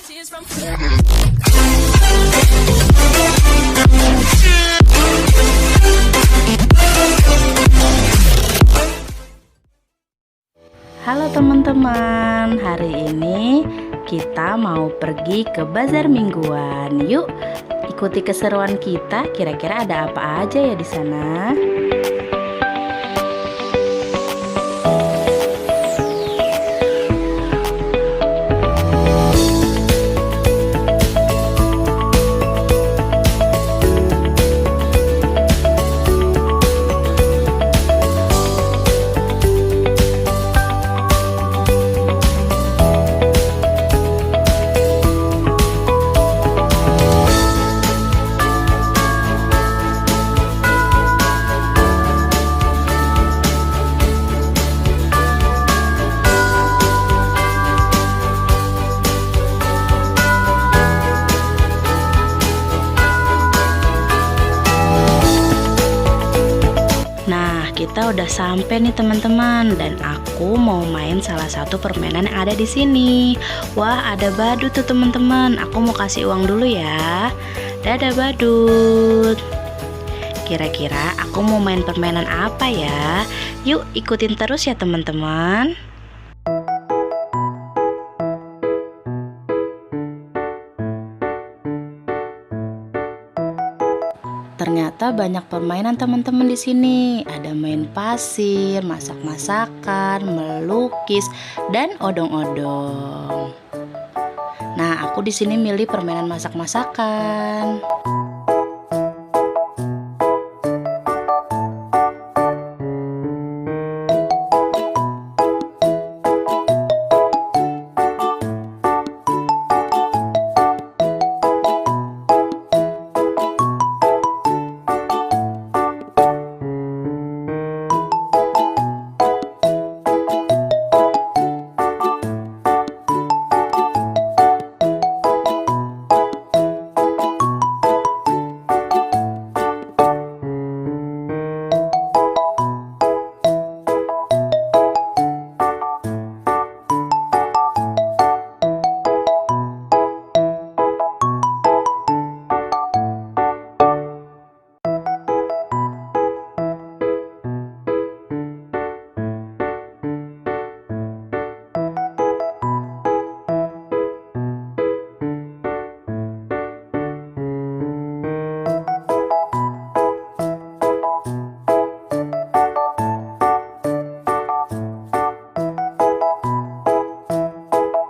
Halo teman-teman, hari ini kita mau pergi ke bazar mingguan. Yuk, ikuti keseruan kita. Kira-kira ada apa aja ya di sana? Kita udah sampai nih teman-teman, dan aku mau main salah satu permainan yang ada di sini. Wah, ada badut tuh teman-teman. Aku mau kasih uang dulu ya. Dadah badut. Kira-kira aku mau main permainan apa ya? Yuk ikutin terus ya teman-teman. Ternyata banyak permainan teman-teman di sini. Ada main pasir, masak-masakan, melukis, dan odong-odong. Nah, aku di sini milih permainan masak-masakan.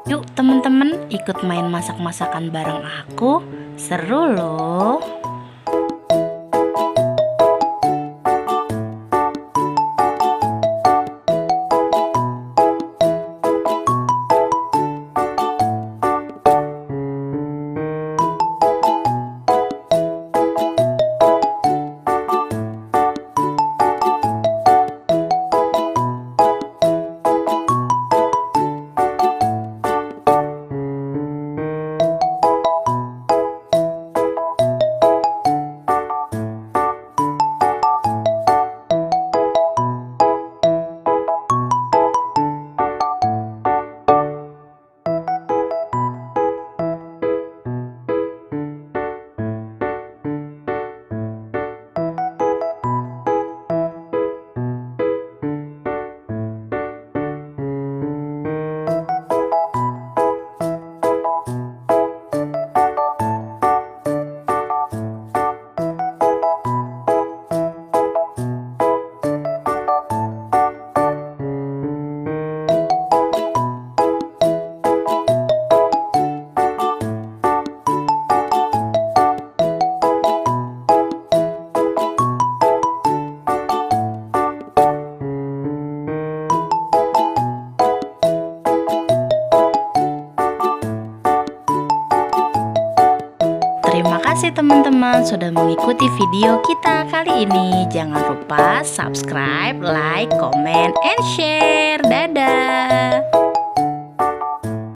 Yuk teman-teman, ikut main masak-masakan bareng aku. Seru loh. Terima kasih teman-teman sudah mengikuti video kita kali ini. Jangan lupa subscribe, like, comment, and share. Dadah.